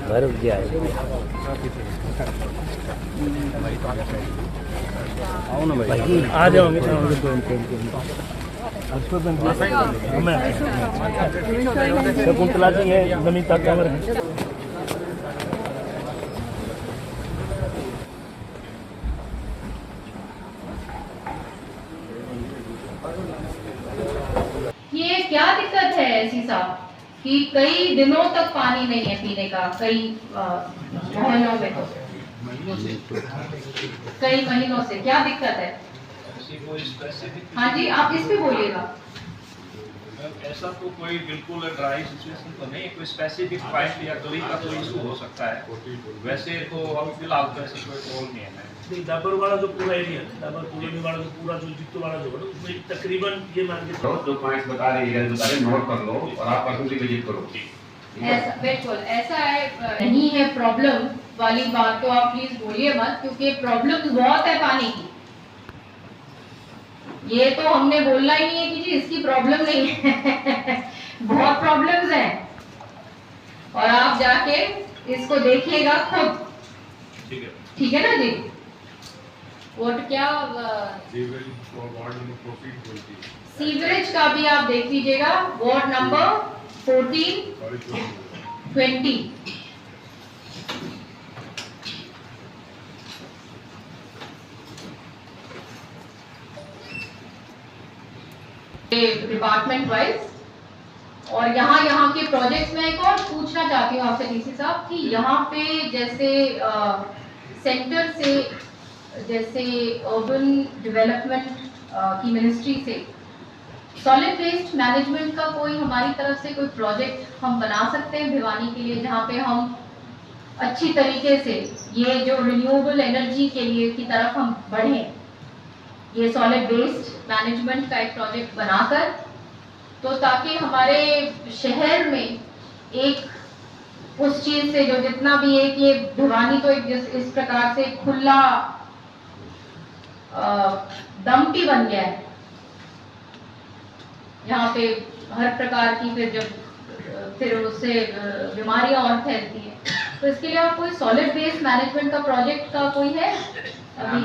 भर गया है। आओ ना भाई, आ जाओ। शकुंतला जी है, नमिता कंवर है। ये क्या दिक्कत है ऐसी साहब कि कई दिनों तक पानी नहीं है पीने का, कई मोहल्लों में तो कई महीनों से क्या दिक्कत है? हाँ जी, आप इस पे बोलिएगा। ऐसा तो कोई बिल्कुल ड्राई सिचुएशन तो नहीं, कोई स्पेसिफिक पाइप या गली का कोई इशू हो सकता है। वैसे तो अब फिलहाल तो ऐसा कोई प्रॉब्लम नहीं है। डाबर वाला जो पूरा एरिया है, डाबर कॉलोनी वाला जो पूरा जो जित्तो वाला जो है, उसमें तकरीबन ये मान के जो पॉइंट्स बता रहे हैं नोट कर लो और आप पर्सनली विजिट करो। ऐसा बिल्कुल ऐसा है नहीं है प्रॉब्लम वाली बात तो आप प्लीज बोलिए मत, क्योंकि प्रॉब्लम बहुत है पानी की। ये तो हमने बोलना ही नहीं है कि जी इसकी प्रॉब्लम नहीं है बहुत प्रॉब्लम्स हैं और आप जाके इसको देखिएगा खुद। ठीक है ना जी? वोट क्या सीवरेज का भी आप देख लीजिएगा, वार्ड नंबर 14, 20। डिपार्टमेंट वाइज और यहाँ के प्रोजेक्ट्स में एक और पूछना चाहती हूँ आपसे डीसी साहब कि यहाँ पे जैसे सेंटर से जैसे अर्बन डेवलपमेंट की मिनिस्ट्री से सॉलिड वेस्ट मैनेजमेंट का कोई हमारी तरफ से कोई प्रोजेक्ट हम बना सकते हैं भिवानी के लिए, जहाँ पे हम अच्छी तरीके से ये जो रिन्यूएबल एनर्जी के लिए की तरफ हम बढ़ें, ये सॉलिड वेस्ट मैनेजमेंट का एक प्रोजेक्ट बनाकर, तो ताकि हमारे शहर में एक उस चीज से जो जितना भी एक ये भिवानी तो एक इस प्रकार से खुला डंपी बन गया है, यहाँ पे हर प्रकार की फिर उससे बीमारियां और फैलती है। तो इसके लिए आप कोई सॉलिड वेस्ट मैनेजमेंट का प्रोजेक्ट का कोई है अभी?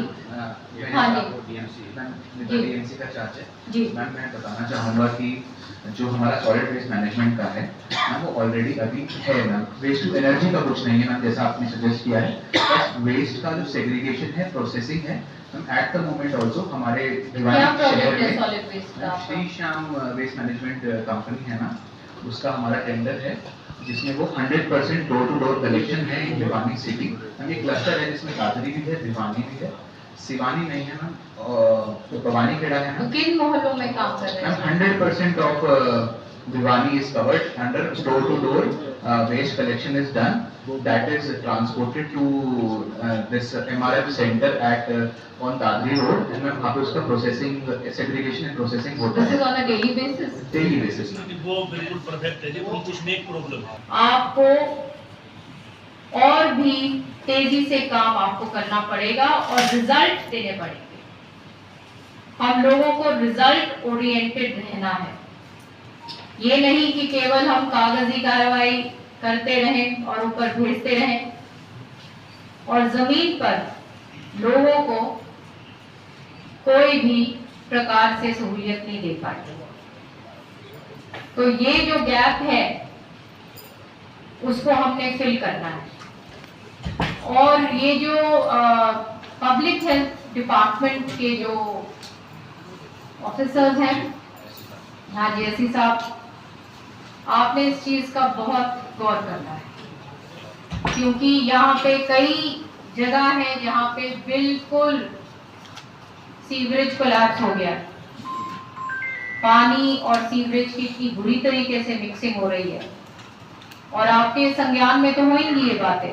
हाँ जी डीएमसी का चार्ज है जी। मैम मैं बताना चाहूँगा कि जो हमारा सॉलिड वेस्ट मैनेजमेंट का है मैम वो ऑलरेडी अभी है मैम। वेस्ट टू एनर्जी का कुछ नहीं है मैम, जैसा आपने सजेस्ट किया है। बस वेस्ट का जो सेग्रीगेशन है, प्रोसेसिंग है ma'am. At the moment also हमारे भिवानी शहर में Shri Shyam waste management company है ना, उसका हमारा टेंडर है जिसमें वो 100% डोर टू डोर कलेक्शन है इन भिवानी सिटी। ये क्लस्टर है जिसमें दादरी भी है, भिवानी भी है, सिवानी नहीं है मैम, तो भवानी खेड़ा है मैम। किन मोहल्लों में काम कर रहे हैं? 100% of Bhiwani is covered under door to door waste collection is done. That is transported to this MRF center at on Dadri road, and मैं वहाँ पे उसका processing segregation and processing होता This है। is on a daily basis. Daily basis में। वो बिल्कुल perfect है जी, वो कुछ नहीं प्रॉब्लम है। आपको और भी तेजी से काम आपको करना पड़ेगा और रिजल्ट देने पड़ेंगे। हम लोगों को रिजल्ट ओरिएंटेड रहना है, ये नहीं कि केवल हम कागजी कार्रवाई करते रहें और ऊपर भेजते रहें और जमीन पर लोगों को कोई भी प्रकार से सहूलियत नहीं दे पाते। तो ये जो गैप है उसको हमने फिल करना है। और ये जो पब्लिक हेल्थ डिपार्टमेंट के जो ऑफिसर्स हैं, हाँ जी एससी साहब, आपने इस चीज का बहुत गौर करना है, क्योंकि यहाँ पे कई जगह है जहाँ पे बिल्कुल सीवरेज कोलैप्स हो गया, पानी और सीवरेज की इतनी बुरी तरीके से मिक्सिंग हो रही है और आपके संज्ञान में तो होंगी ये बातें।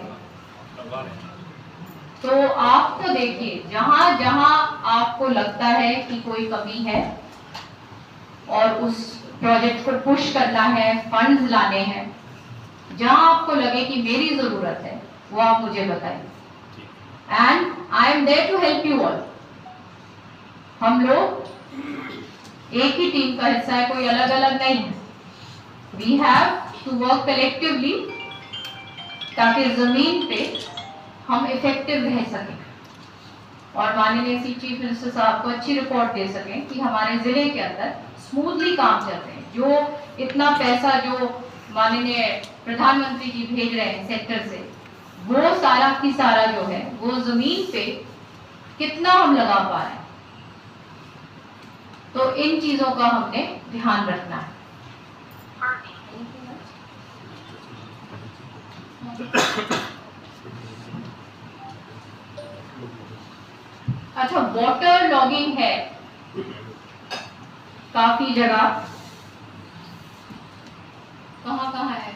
तो आप तो देखिए जहां जहां आपको लगता है कि कोई कमी है और उस प्रोजेक्ट को पुश करना है, फंड्स लाने हैं, जहां आपको लगे कि मेरी जरूरत है वो आप मुझे बताएं, and I am there to help you all. हम लोग एक ही टीम का हिस्सा है, कोई अलग अलग नहीं है। We have to work collectively ताकि जमीन पे हम इफेक्टिव रह सकें और माननीय चीफ मिनिस्टर साहब को अच्छी रिपोर्ट दे सकें कि हमारे जिले के अंदर स्मूथली काम चल रहे हैं। जो इतना पैसा जो माननीय प्रधानमंत्री जी भेज रहे हैं सेंटर से, वो सारा की सारा जो है वो जमीन पे कितना हम लगा पा रहे हैं। तो इन चीजों का हमने ध्यान रखना है। अच्छा, वाटर लॉगिंग है काफी जगह। कहाँ है?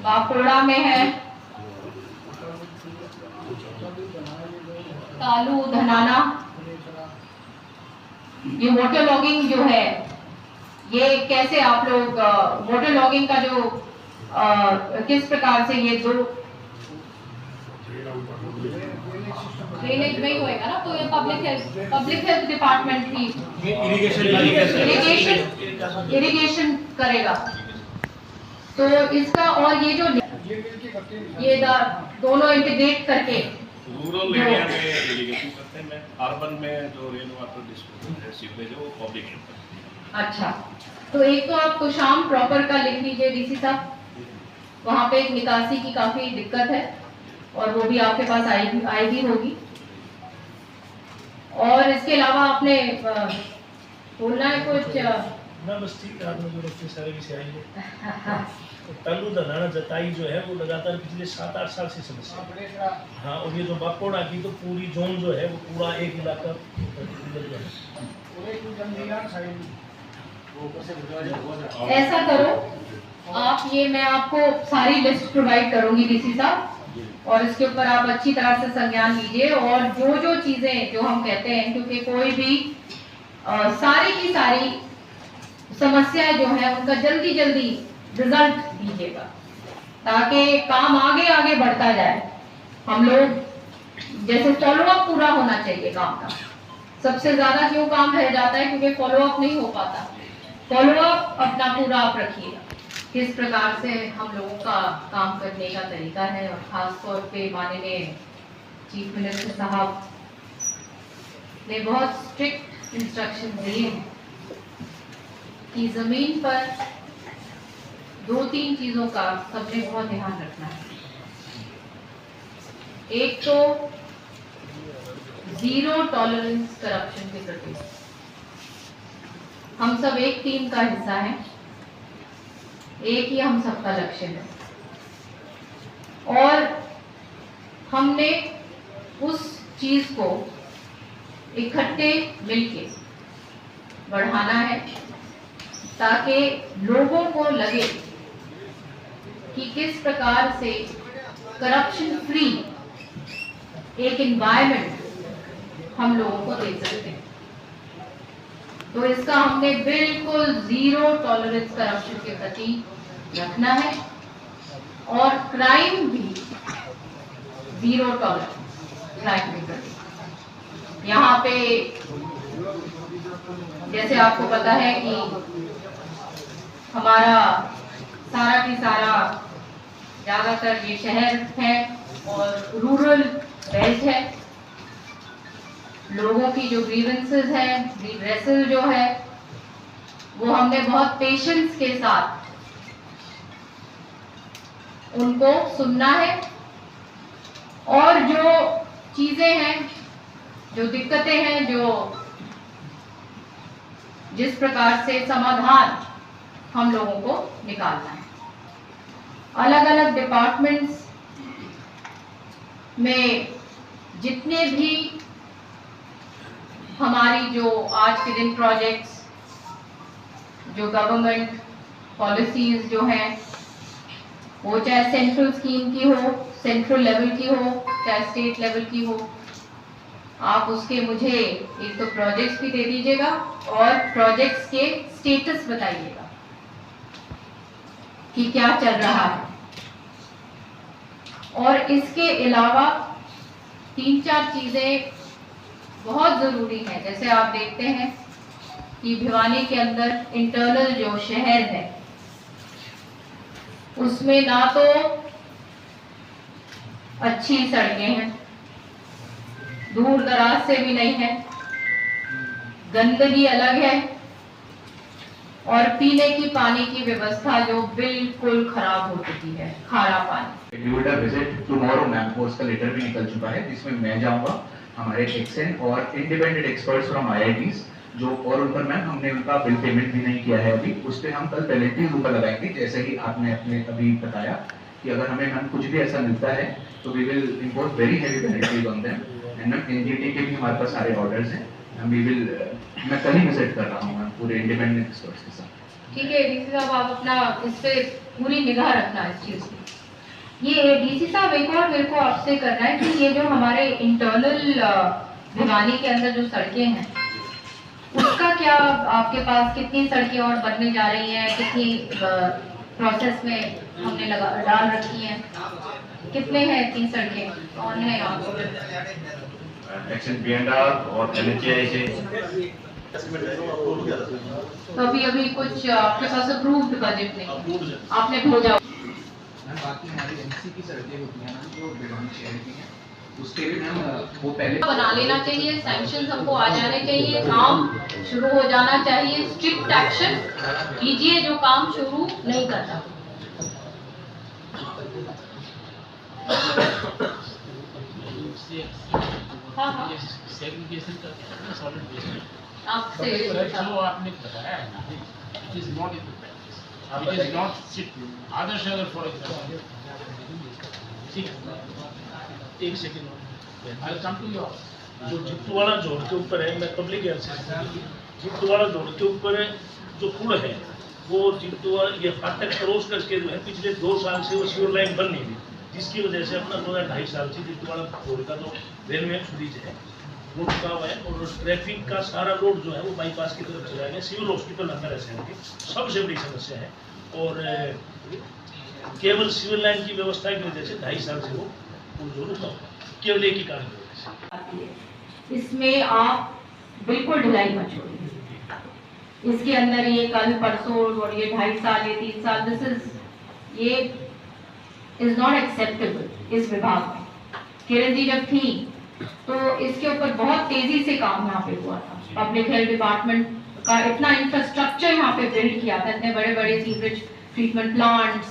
बाकोड़ा में है, तालू, धनाना। ये वाटर लॉगिंग जो है, ये कैसे आप लोग वाटर लॉगिंग का जो किस प्रकार से ये दो ड्रेनेज में ही होएगा ना, तो ये पब्लिक हेल्थ डिपार्टमेंट ही इरिगेशन करेगा। तो इसका और ये जो ये दोनों इंटीग्रेट करके रूरल एरिया में इरिगेशन करते हैं, मैं अर्बन में जो रेन वाटर डिस्पोजल है सीवरेज है वो पब्लिक है। अच्छा, तो एक तो आप कुशाम प्रॉपर का लिख लीजिए डीसी साहब, वहाँ पे निकासी की काफी दिक्कत है और वो भी आपके पास आई भी होगी। और इसके अलावा आपने बोलना है कुछ ना, बस ठीक है, आपने जो रखते सारे विषय आएंगे। तो तालू धनाना जताई जो है वो लगातार पिछले 7-8 साल से समस्या। हाँ, और ये जो बाकोड़ा की तो पूरी जोन जो है वो पूरा एक इलाका ऐसा करो आप, ये मैं आपको सारी लिस्ट प्रोवाइड करूंगी डीसी साहब, और इसके ऊपर आप अच्छी तरह से संज्ञान लीजिए। और जो जो चीजें जो हम कहते हैं, क्योंकि कोई भी सारी की सारी समस्याएं जो है उनका जल्दी जल्दी रिजल्ट दीजिएगा ताकि काम आगे आगे बढ़ता जाए। हम लोग जैसे फॉलोअप पूरा होना चाहिए काम का, सबसे ज्यादा क्यों काम रह जाता है क्योंकि फॉलोअप नहीं हो पाता। फॉलोअप अपना पूरा आप रखिएगा, किस प्रकार से हम लोगों का काम करने का तरीका है। और खास तौर पे माननीय चीफ मिनिस्टर साहब ने बहुत स्ट्रिक्ट इंस्ट्रक्शन दिए हैं कि जमीन पर 2-3 चीजों का सबने बहुत ध्यान रखना है। एक तो जीरो टॉलरेंस करप्शन के प्रति। हम सब एक टीम का हिस्सा हैं, एक ही हम सबका लक्ष्य है और हमने उस चीज को इकट्ठे मिलके बढ़ाना है ताकि लोगों को लगे कि किस प्रकार से करप्शन फ्री एक एनवायरनमेंट हम लोगों को दे सकते हैं। तो इसका हमने बिल्कुल जीरो टॉलरेंस करप्शन के प्रति रखना है और क्राइम भी जीरो टॉलरेंस क्राइम के प्रति। यहाँ पे जैसे आपको पता है कि हमारा सारा की सारा ज्यादातर ये शहर है और रूरल बेल्ट है। लोगों की जो ग्रीवेंसेस है, रिड्रेसल जो है, वो हमने बहुत पेशेंस के साथ उनको सुनना है और जो चीजें हैं, जो दिक्कतें हैं, जो जिस प्रकार से समाधान हम लोगों को निकालना है। अलग अलग डिपार्टमेंट्स में जितने भी हमारी जो आज के दिन प्रोजेक्ट्स, जो गवर्नमेंट पॉलिसीज जो हैं, वो चाहे सेंट्रल स्कीम की हो, सेंट्रल लेवल की हो, चाहे स्टेट लेवल की हो, आप उसके मुझे एक तो प्रोजेक्ट्स भी दे दीजिएगा और प्रोजेक्ट्स के स्टेटस बताइएगा कि क्या चल रहा है। और इसके अलावा 3-4 चीजें बहुत जरूरी हैं। जैसे आप देखते हैं कि भिवानी के अंदर इंटरनल जो शहर है उसमें ना तो अच्छी सड़कें हैं, दूर दराज से भी नहीं है, गंदगी अलग है और पीने की पानी की व्यवस्था जो बिल्कुल खराब हो चुकी है, खारा पानी। Dude a visit tomorrow ma'am को उसका लेटर भी निकल चुका है जिसमें मैं जाऊंगा, हमारे एक्सेन और इंडिपेंडेंट एक्सपर्ट्स फ्रॉम आईआईटीज जो, और उन पर मैम हमने उनका बिल पेमेंट भी नहीं किया है अभी, उस पर हम कल पेनल्टीज ऊपर लगाएंगे जैसे ही आपने अपने अभी बताया कि अगर हमें मैम कुछ भी ऐसा मिलता है तो we will impose very heavy penalties on them. And ma'am NGT के भी हमारे पास सारे ऑर्डर्स हैं, वी विल, मैं कल ही विजिट कर रहा हूँ मैम पूरे इंडिपेंडेंट एक्सपर्ट्स के साथ। ठीक है डीसी साहब, आप अपना इस पे पूरी निगाह रखना इस चीज की। ये डीसी साहब एक और मेरे को आपसे करना है कि ये जो हमारे इंटरनल भिवानी के अंदर जो सड़कें हैं उसका क्या आपके पास कितनी सड़कें और बनने जा रही हैं, कितनी प्रोसेस में हमने डाल रखी हैं, कितने हैं इतनी सड़कें, कौन है यहाँ पे? एक्शन पीएनआर और एनएचएआई से तो अभी कुछ आपके पास अप्रूव्ड बजट नहीं, आपने भेजा? बाकी हमारी एमसी की सड़कें होती हैं जो भिवानी शहर की हैं उसके भी मैम वो पहले बना लेना चाहिए, सैंक्शन हमको आ जाने चाहिए, काम शुरू हो जाना चाहिए, स्ट्रिक्ट एक्शन कीजिए जो काम शुरू नहीं करता। हाँ हाँ सेग्रीगेशन का सॉलिड वेस्ट आपसे जो आपने बताया है ना, it is not in practice, it is not sit आदर्श अगर फॉर एग्जांपल एक second I come to your जो जित्तुवाड़ा जोड़ के ऊपर है, मैं पब्लिक हेल्थ से जित्तुवाड़ा जोड़ के ऊपर है जो पुल है वो जित्तुवाड़ा ये फाटक क्रॉस करके जो है पिछले 2 साल से वो सीवर लाइन बन नहीं रही, जिसकी वजह से अपना 2.5 साल से जित्तुवाड़ा जोड़ का जो रेलवे ब्रिज है वो रुका हुआ है और ट्रैफिक का सारा लोड जो है वो बाईपास की तरफ चला गया। सिविल हॉस्पिटल अंदर है, सबसे बड़ी समस्या है और केवल सिविल लाइन की व्यवस्था की वजह से 2.5 साल से वो पुल जो रुका हुआ है, केवल एक ही कारण की वजह से। इसमें आप बिल्कुल ढिलाई मत छोड़िए, इसके अंदर ये कल परसों और ये 2.5 साल ये 3 साल दिस इज ये इज नॉट एक्सेप्टेबल। इस विभाग में किरण जी जब थी तो इसके ऊपर बहुत तेजी से काम यहाँ पे हुआ था, पब्लिक हेल्थ डिपार्टमेंट का इतना इंफ्रास्ट्रक्चर यहाँ पे बिल्ड किया था, इतने बड़े बड़े sewerage treatment plants,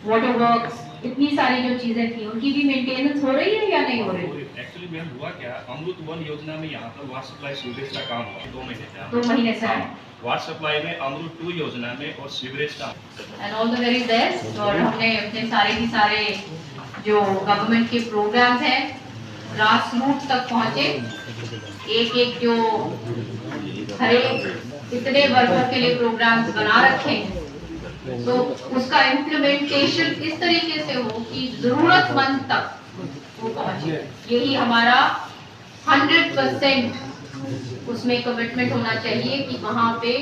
water works, इतनी सारी जो चीजें थी उनकी भी मेंटेनेंस हो रही है या नहीं हो रही? एक्चुअली मैम हुआ क्या, अमृत 1 योजना में यहाँ पर वाटर सप्लाई सीवरेज का काम हुआ 2 महीने से। 2 महीने से है वाटर सप्लाई में अमृत 2 योजना में और सीवरेज का। And all the very best. और हमने अपने सारे की सारे जो गवर्नमेंट के प्रोग्राम्स हैं ग्रास रूट तक पहुंचे, एक जो हरे इतने वर्गों के लिए प्रोग्राम्स बना रखे हैं तो उसका इम्प्लीमेंटेशन इस तरीके से हो कि जरूरतमंद तक वो पहुंचे। यही हमारा 100% उसमें कमिटमेंट होना चाहिए कि वहाँ पे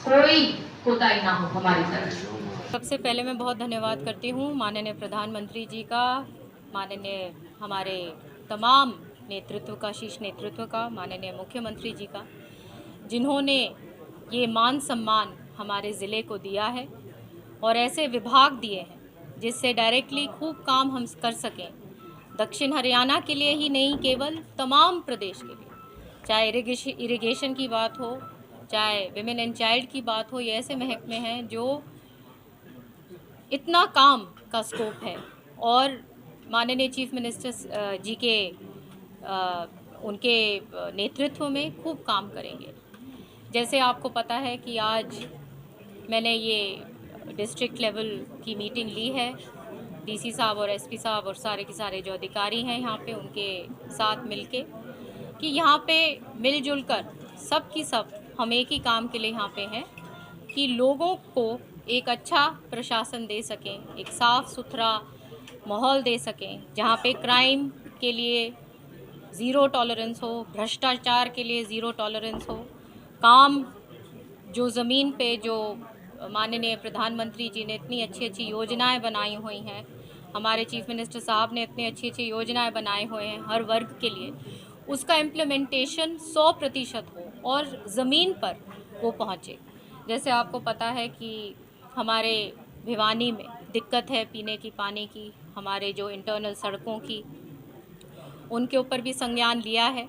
कोई कोताही ना हो हमारी तरफ। सबसे पहले मैं बहुत धन्यवाद करती हूँ माननीय प्रधानमंत्री जी का, माननीय हमारे तमाम नेतृत्व का, शीर्ष नेतृत्व का, माननीय मुख्यमंत्री जी का, जिन्होंने ये मान सम्मान हमारे ज़िले को दिया है और ऐसे विभाग दिए हैं जिससे डायरेक्टली खूब काम हम कर सकें, दक्षिण हरियाणा के लिए ही नहीं केवल तमाम प्रदेश के लिए। चाहे इरिगेशन की बात हो, चाहे विमेन एंड चाइल्ड की बात हो, ये ऐसे महकमे हैं जो इतना काम का स्कोप है और माननीय चीफ मिनिस्टर जी के उनके नेतृत्व में खूब काम करेंगे। जैसे आपको पता है कि आज मैंने ये डिस्ट्रिक्ट लेवल की मीटिंग ली है, डीसी साहब और एसपी साहब और सारे के सारे जो अधिकारी हैं यहाँ पे उनके साथ मिलके कि यहाँ पे मिलजुल कर सब की सब हम एक ही काम के लिए यहाँ पे हैं कि लोगों को एक अच्छा प्रशासन दे सकें, एक साफ़ सुथरा माहौल दे सकें जहाँ पे क्राइम के लिए ज़ीरो टॉलरेंस हो, भ्रष्टाचार के लिए ज़ीरो टॉलरेंस हो, काम जो ज़मीन पे जो माननीय प्रधानमंत्री जी ने इतनी अच्छी अच्छी योजनाएं बनाई हुई हैं, हमारे चीफ मिनिस्टर साहब ने इतनी अच्छी अच्छी योजनाएं बनाए हुए हैं हर वर्ग के लिए, उसका इम्प्लीमेंटेशन 100% हो और ज़मीन पर वो पहुँचे। जैसे आपको पता है कि हमारे भिवानी में दिक्कत है पीने की पानी की, हमारे जो इंटरनल सड़कों की, उनके ऊपर भी संज्ञान लिया है।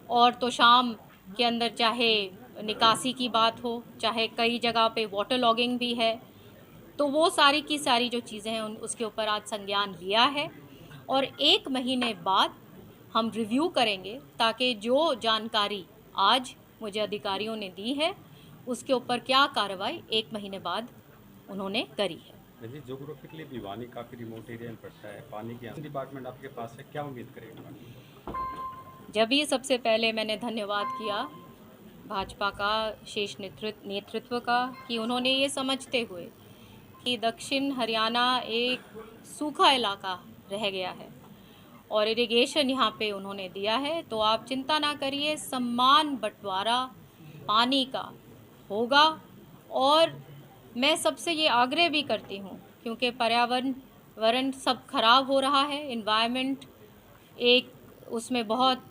और तो शाम के अंदर चाहे निकासी की बात हो, चाहे कई जगह पे वाटर लॉगिंग भी है, तो वो सारी की सारी जो चीज़ें हैं उसके ऊपर आज संज्ञान लिया है। और 1 महीने बाद हम रिव्यू करेंगे ताकि जो जानकारी आज मुझे अधिकारियों ने दी है उसके ऊपर क्या कार्रवाई 1 महीने बाद उन्होंने करी है। जी, जोग्राफिकली भिवानी काफ़ी रिमोट एरिया में पड़ता है, पानी की डिपार्टमेंट आपके पास है, क्या उम्मीद करेगा? जब ही सबसे पहले मैंने धन्यवाद किया भाजपा का शीर्ष नेतृत्व का कि उन्होंने ये समझते हुए कि दक्षिण हरियाणा एक सूखा इलाका रह गया है और इरिगेशन यहाँ पे उन्होंने दिया है, तो आप चिंता ना करिए, समान बंटवारा पानी का होगा। और मैं सबसे ये आग्रह भी करती हूँ क्योंकि पर्यावरण सब खराब हो रहा है, इन्वायरमेंट एक उसमें बहुत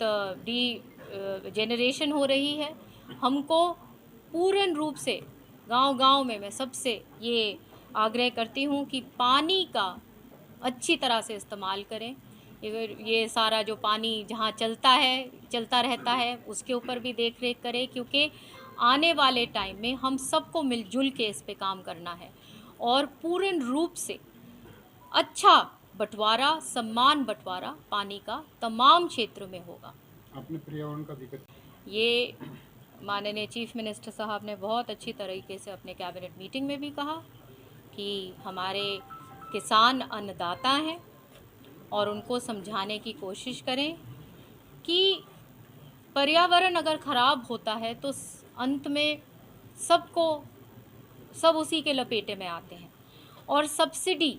जेनरेशन हो रही है। हमको पूर्ण रूप से गांव-गांव में मैं सबसे ये आग्रह करती हूँ कि पानी का अच्छी तरह से इस्तेमाल करें। ये सारा जो पानी जहाँ चलता रहता है उसके ऊपर भी देख रेख करें, क्योंकि आने वाले टाइम में हम सबको मिलजुल के इस पे काम करना है और पूर्ण रूप से अच्छा बंटवारा, समान बंटवारा पानी का तमाम क्षेत्र में होगा। अपने पर्यावरण का दिक्कत ये माननीय चीफ मिनिस्टर साहब ने बहुत अच्छी तरीके से अपने कैबिनेट मीटिंग में भी कहा कि हमारे किसान अन्नदाता हैं और उनको समझाने की कोशिश करें कि पर्यावरण अगर ख़राब होता है तो अंत में सब उसी के लपेटे में आते हैं। और सब्सिडी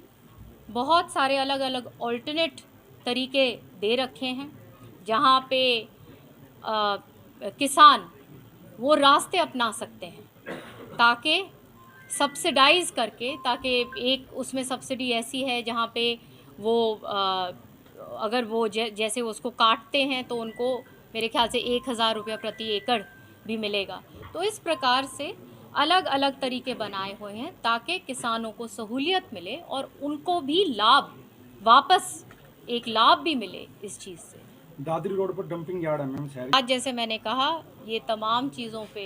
बहुत सारे अलग अलग ऑल्टरनेट तरीके दे रखे हैं जहाँ पे किसान वो रास्ते अपना सकते हैं ताकि सब्सिडाइज़ करके, ताकि एक उसमें सब्सिडी ऐसी है जहाँ पे वो अगर वो जैसे उसको काटते हैं तो उनको मेरे ख्याल से 1000 रुपया प्रति एकड़ भी मिलेगा। तो इस प्रकार से अलग अलग तरीके बनाए हुए हैं ताकि किसानों को सहूलियत मिले और उनको भी वापस एक लाभ भी मिले इस चीज़ से। दादरी रोड पर डंपिंग यार्ड है मैम शहर। आज जैसे मैंने कहा ये तमाम चीज़ों पे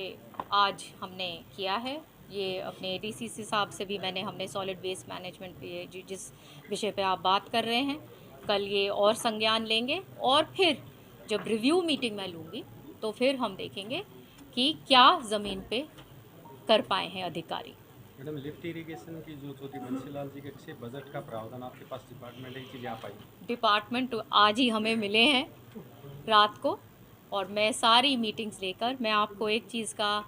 आज हमने किया है। ये अपने ADCC साहब से भी हमने सॉलिड वेस्ट मैनेजमेंट पे जिस विषय पे आप बात कर रहे हैं कल ये और संज्ञान लेंगे और फिर जब रिव्यू मीटिंग मैं लूँगी तो फिर हम देखेंगे कि क्या ज़मीन पे कर पाए हैं अधिकारी। मैडम, लिफ्ट इरिगेशन की जो चौधरी बंसीलाल जी के अच्छे बजट का प्रावधान आपके पास डिपार्टमेंट है, चीज़ें आ पाई? डिपार्टमेंट आज ही हमें मिले हैं रात को और मैं सारी मीटिंग्स लेकर मैं आपको एक चीज़ का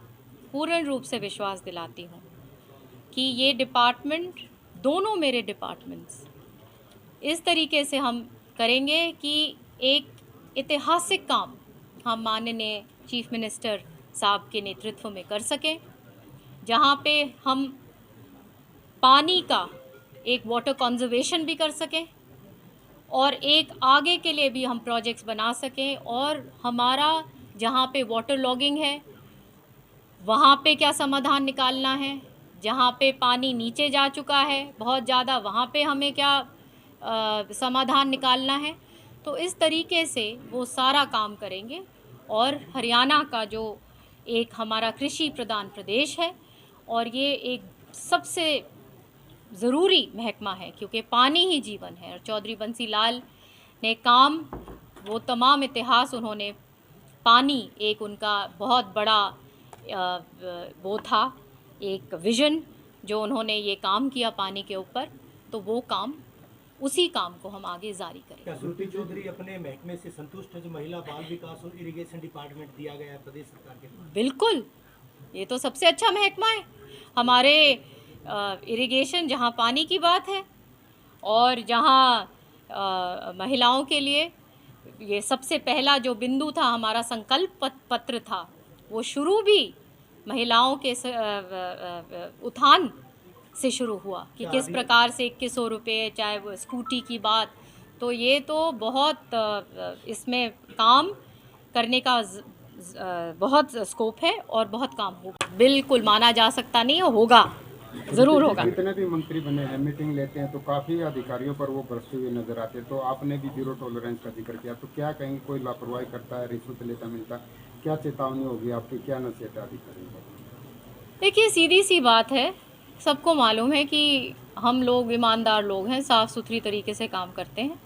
पूर्ण रूप से विश्वास दिलाती हूँ कि ये डिपार्टमेंट, दोनों मेरे डिपार्टमेंट्स इस तरीके से हम करेंगे कि एक ऐतिहासिक काम हम माननीय चीफ मिनिस्टर साहब के नेतृत्व में कर सकें, जहाँ पे हम पानी का एक वाटर कंजर्वेशन भी कर सकें और एक आगे के लिए भी हम प्रोजेक्ट्स बना सकें। और हमारा जहाँ पे वाटर लॉगिंग है वहाँ पे क्या समाधान निकालना है, जहाँ पे पानी नीचे जा चुका है बहुत ज़्यादा वहाँ पे हमें क्या समाधान निकालना है। तो इस तरीके से वो सारा काम करेंगे। और हरियाणा का जो एक हमारा कृषि प्रधान प्रदेश है और ये एक सबसे ज़रूरी महकमा है क्योंकि पानी ही जीवन है। और चौधरी बंसीलाल ने काम, वो तमाम इतिहास उन्होंने, पानी एक उनका बहुत बड़ा वो था, एक विज़न जो उन्होंने ये काम किया पानी के ऊपर, तो वो काम, उसी काम को हम आगे जारी करें। क्या श्रुति चौधरी अपने महकमे से संतुष्ट है जो महिला बाल विकास और इरिगेशन डिपार्टमेंट दिया गया है प्रदेश सरकार के द्वारा? बिल्कुल, ये तो सबसे अच्छा महकमा है हमारे इरिगेशन, जहाँ पानी की बात है और जहाँ महिलाओं के लिए ये सबसे पहला जो बिंदु था, हमारा संकल्प पत्र था, वो शुरू भी महिलाओं के उत्थान से शुरू हुआ कि किस प्रकार से 2100 रुपये, चाहे वो स्कूटी की बात, तो ये तो बहुत इसमें काम करने का बहुत स्कोप है और बहुत काम होगा, बिल्कुल माना जा सकता नहीं है, होगा, ज़रूर होगा। जितने भी मंत्री बने हैं मीटिंग लेते हैं तो काफ़ी अधिकारियों पर वो बरसते हुए नजर आते हैं, तो आपने भी जीरो टॉलरेंस का जिक्र किया, तो क्या कहेंगे कोई लापरवाही करता है, रिश्वत लेता मिलता, क्या चेतावनी होगी आपकी, क्या नसीहत अधिकारी को? देखिए सीधी सी बात है, सबको मालूम है कि हम लोग ईमानदार लोग हैं, साफ़ सुथरी तरीके से काम करते हैं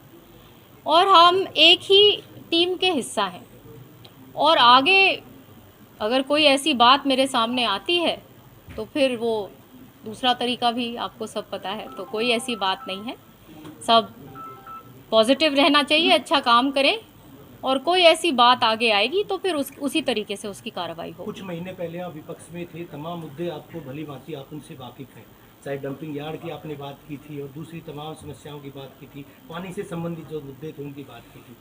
और हम एक ही टीम के हिस्सा हैं। और आगे अगर कोई ऐसी बात मेरे सामने आती है तो फिर वो दूसरा तरीका भी आपको सब पता है, तो कोई ऐसी बात नहीं है। सब पॉजिटिव रहना चाहिए, अच्छा काम करें और कोई ऐसी बात आगे आएगी तो फिर उसी तरीके से उसकी कार्रवाई होगी। कुछ महीने पहले आप विपक्ष में थे, तमाम मुद्दे आपको भली भांति आप उनसे वाकिफ हैं, चाहे डंपिंग यार्ड की आपने बात की थी और दूसरी तमाम समस्याओं की बात की थी, पानी से संबंधित जो मुद्दे थे उनकी बात की थी।